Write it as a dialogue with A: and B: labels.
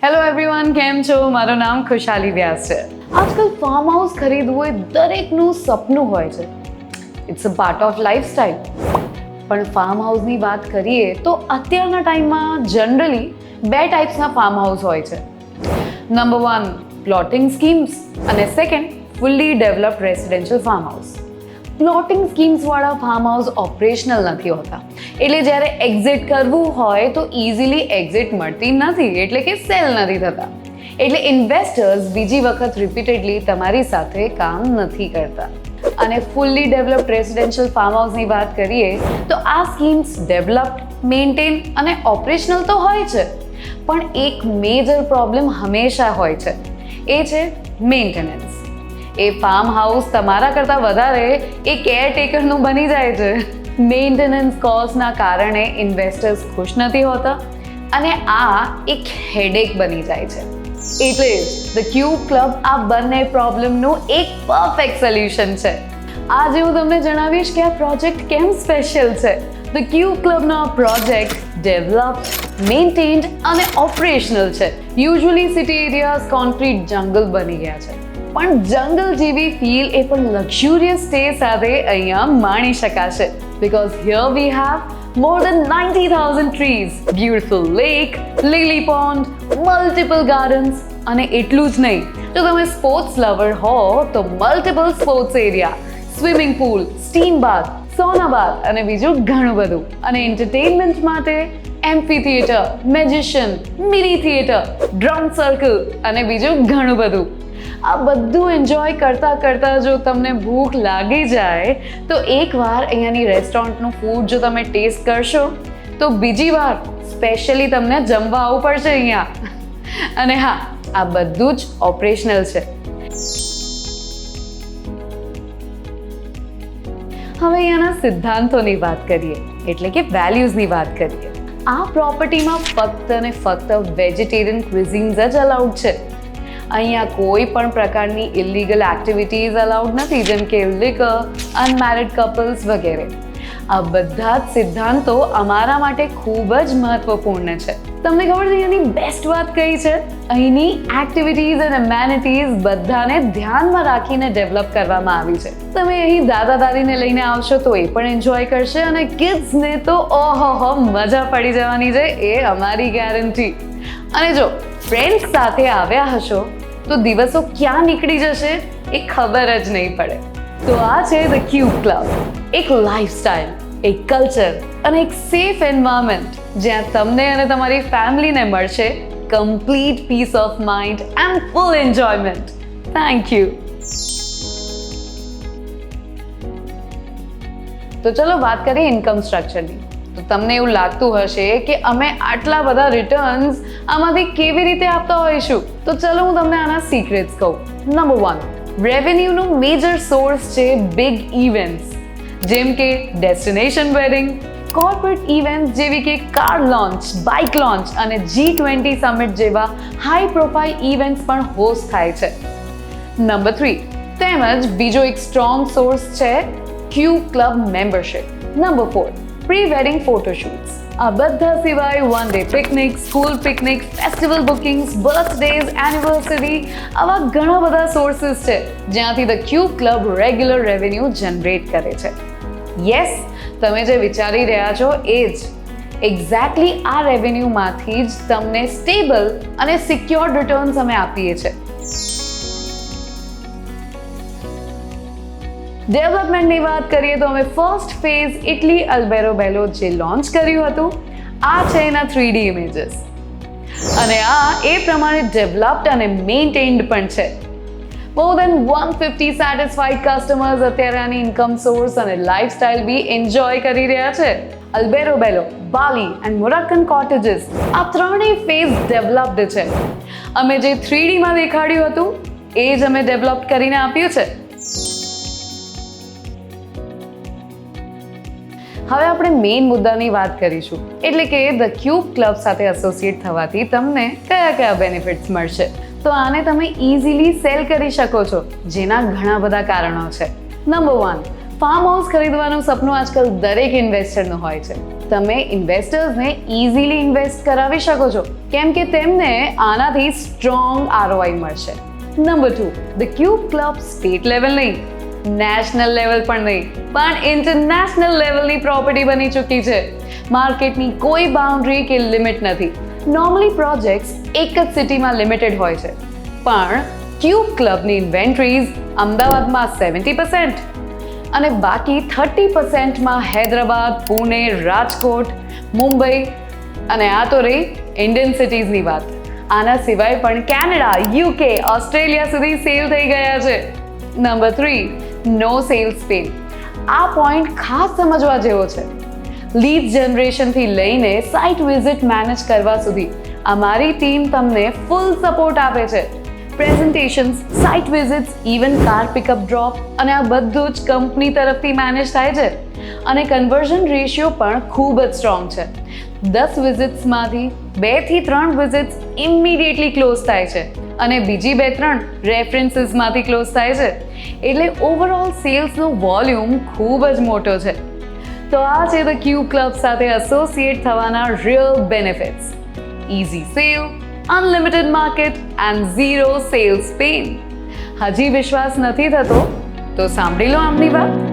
A: Hello everyone, કેમ છો? મારું નામ ખુશાલી વ્યાસ છે. આજકાલ ફાર્મ હાઉસ ખરીદવું એ દરેકનું સપનું હોય છે. It's a part of lifestyle. પણ ફાર્મ હાઉસની વાત કરીએ તો અત્યારના ટાઈમમાં જનરલી બે ટાઈપ્સના ફાર્મ હાઉસ હોય છે. નંબર 1 પ્લોટિંગ સ્કીમ્સ અને second fully developed residential farm house. Plotting સ્કીમ્સવાળા ફાર્મ હાઉસ ઓપરેશનલ નથી હોતા, એટલે જ્યારે એક્ઝિટ કરવું હોય તો ઇઝીલી એક્ઝિટ મળતી નથી, એટલે કે સેલ નથી થતા. એટલે ઇન્વેસ્ટર્સ બીજી વખત રિપીટેડલી તમારી સાથે કામ નથી કરતા. અને ફુલ્લી ડેવલપ્ડ રેસિડેન્શિયલ ફાર્મ હાઉસની વાત કરીએ તો આ સ્કીમ્સ ડેવલપ્ડ, મેન્ટેન અને ઓપરેશનલ તો હોય છે, પણ એક મેજર પ્રોબ્લેમ હંમેશા હોય છે, એ છે મેન્ટેનન્સ. એ ફાર્મ હાઉસ તમારા કરતાં વધારે એ કેરટેકરનું બની જાય છે. મેન્ટેનન્સ કોસ્ટના કારણે ઇન્વેસ્ટર્સ ખુશ નથી હોતા અને આ એક હેડેક બની જાય છે. એટલે જ ધ ક્યુબ ક્લબ આ બંને પ્રોબ્લેમનું એક પરફેક્ટ સોલ્યુશન છે. આજે હું તમને જણાવીશ કે આ પ્રોજેક્ટ કેમ સ્પેશિયલ છે. ધ ક્યુબ ક્લબનો આ પ્રોજેક્ટ ડેવલપ્ડ, મેન્ટેન્ડ અને ઓપરેશનલ છે. યુઝ્યુઅલી સિટી એરિયાઝ કોન્ક્રીટ જંગલ બની ગયા છે, પણ જંગલ જેવી ફીલ એ પણ લક્ઝુરિયસ સ્ટે સાથે અહીંયા માણી શકાશે. Because here we have more than 90,000 trees, beautiful lake, lily pond, multiple gardens અને એટલું જ નહીં, જો તમે સ્પોર્ટ્સ લવર હો તો multiple sports area, swimming pool, steam bath, sauna bath અને બીજું ઘણું બધું. અને એન્ટરટેનમેન્ટ માટે amphitheatre, magician, mini theatre, drum circle અને બીજું ઘણું બધું. આ બધું એન્જોય કરતાં જો તમને ભૂખ લાગી જાય તો એકવાર અહીંયાની રેસ્ટોરન્ટનું ફૂડ જો તમે ટેસ્ટ કરશો તો બીજી વાર સ્પેશિયલી તમને જમવા આવવું પડશે અહીંયા. અને હા, આ બધું જ ઓપરેશનલ છે. હવે અહીંયાના સિદ્ધાંતોની વાત કરીએ, એટલે કે વેલ્યુઝની વાત કરીએ. આ પ્રોપર્ટીમાં ફક્ત અને ફક્ત વેજીટેરિયન ક્વિઝિન્સ જ અલાઉડ છે. અહીંયા કોઈ પણ પ્રકારની ઇલીગલ એક્ટિવિટીઝ અલાઉડ નથી, જેમ કે લિકર, અનમેરિડ કપલ્સ વગેરે. આ બધા જ સિદ્ધાંતો અમારા માટે ખૂબ જ મહત્વપૂર્ણ છે. તમને ખબર છે અહીંયાની બેસ્ટ વાત કઈ છે? અહીંની એક્ટિવિટીઝ અને એમેનિટીઝ બધાને ધ્યાનમાં રાખીને ડેવલપ કરવામાં આવી છે. તમે અહીં દાદા દાદીને લઈને આવશો તો એ પણ એન્જોય કરશે અને કિડ્સને તો ઓહો મજા પડી જવાની છે, એ અમારી ગેરંટી. અને જો ફ્રેન્ડ્સ સાથે આવ્યા હશો તો દિવસો ક્યાં નીકળી જશે એ ખબર જ નહીં પડે. તો આ છે ધ ક્યુબ ક્લબ. એક લાઈફસ્ટાઈલ, એક કલ્ચર અને એક સેફ એન્વાયરમેન્ટ જ્યાં તમને અને તમારી ફેમિલીને મળશે complete peace of mind and full enjoyment. Thank you. તો ચલો વાત કરીએ ઇન્કમ સ્ટ્રક્ચરની. તો તમને એવું લાગતું હશે કે અમે આટલા બધા રિટર્ન્સ આમાંથી કેવી રીતે આપતા હોઈશું. તો ચલો હું તમને આના સિક્રેટ્સ કહું. નંબર 1, રેવન્યુનું મેજર સોર્સ છે બિગ ઇવેન્ટ્સ, જેમ કે ડેસ્ટિનેશન વેડિંગ, કોર્પોરેટ ઇવેન્ટ્સ જેવી કે કાર લોન્ચ, બાઇક લોન્ચ અને G20 સમિટ જેવા હાઈ પ્રોફાઇલ ઇવેન્ટ્સ પણ હોસ્ટ થાય છે. નંબર 3, તેમજ બીજો એક સ્ટ્રોંગ સોર્સ છે Cube Club membership. Number 4, pre wedding photoshoots. આ બધા સિવાય one day picnic, school picnic, festival bookings, birthdays, anniversary, આવા ઘણા બધા સોર્સિસ છે જ્યાંથી the Cube Club regular revenue generate કરે છે. યસ, તમે જે વિચારી રહ્યા છો એ જ. એક્ઝેક્ટલી આ રેવન્યુમાંથી જ તમને સ્ટેબલ અને સિક્યોર્ડ રિટર્ન્સ અમે આપીએ છીએ. ડેવલપમેન્ટની વાત કરીએ તો અમે ફર્સ્ટ ફેઝ ઇટલી અલ્બેરો બેલો જે લોન્ચ કર્યું હતું, આ છે એના 3D ઇમેજીસ. અને આ એ પ્રમાણે ડેવલપ્ડ અને મેન્ટેન્ડ પણ છે. મોર દેન 150 સેટિસ્ફાઈડ કસ્ટમર્સ અત્યારે આની ઇન્કમ સોર્સ અને લાઈફસ્ટાઈલ બી એન્જોય કરી રહ્યા છે. અલ્બેરો bellow, Bali and Moroccan cottages, આ ત્રણેય ફેઝ ડેવલપ્ડ છે. અમે જે 3Dમાં દેખાડ્યું હતું એ જ અમે ડેવલપ કરીને આપ્યું છે. હવે આપણે મેઇન મુદ્દાની વાત કરીશું, એટલે કે ધ ક્યુબ ક્લબ સાથે એસોસિએટ થવાથી તમને કયા બેનિફિટ્સ મળશે. તો આને તમે ઇઝીલી સેલ કરી શકો છો, જેના ઘણા બધા કારણો છે. નંબર 1, ફાર્મ હાઉસ ખરીદવાનું સપનું આજકાલ દરેક ઇન્વેસ્ટરનું હોય છે. તમે ઇન્વેસ્ટર્સને ઇઝીલી ઇન્વેસ્ટ કરાવી શકો છો કેમ કે તેમને આનાથી સ્ટ્રોંગ ROI મળશે. Number 2, the Cube club state level નહીં, નેશનલ લેવલ પણ નહીં, પણ ઇન્ટરનેશનલ લેવલની પ્રોપર્ટી બની ચૂકી છે. માર્કેટની કોઈ બાઉન્ડ્રી કે લિમિટ નથી. નોર્મલી પ્રોજેક્ટ્સ એક જ સિટીમાં લિમિટેડ હોય છે, પણ ક્યુબ ક્લબની ઇન્વેન્ટરીઝ અમદાવાદમાં 70% અને બાકી 30%માં હૈદરાબાદ, પુણે, રાજકોટ, મુંબઈ અને આ તો રહી ઇન્ડિયન સિટીઝની વાત. આના સિવાય પણ કેનેડા, UK, ઓસ્ટ્રેલિયા સુધી સેલ થઈ ગયા છે. નંબર 3, નો સેલ્સ પેન. આ પોઈન્ટ ખાસ સમજવા જેવો છે. લીડ જનરેશનથી લઈને સાઇટ વિઝિટ મેનેજ કરવા સુધી અમારી ટીમ તમને ફૂલ સપોર્ટ આપે છે. Presentations, site visits, even car pickup drop અને આ બધું જ કંપની તરફથી મેનેજ થાય છે. અને કન્વર્ઝન રેશિયો પણ ખૂબ જ સ્ટ્રોંગ છે. 10 વિઝિટ્સમાંથી 2 થી 3 વિઝિટ્સ ઇમિડિયેટલી ક્લોઝ થાય છે અને બીજી 2-3 રેફરન્સીસમાંથી ક્લોઝ થાય છે. એટલે ઓવરઓલ સેલ્સનો વોલ્યુમ ખૂબ જ મોટો છે. તો આ છે ધ ક્યુબ ક્લબ સાથે એસોસિએટ થવાના real benefits. Easy sale, unlimited market and zero sales pain. હજી વિશ્વાસ નથી થતો તો સાંભળી લો આમની વાત.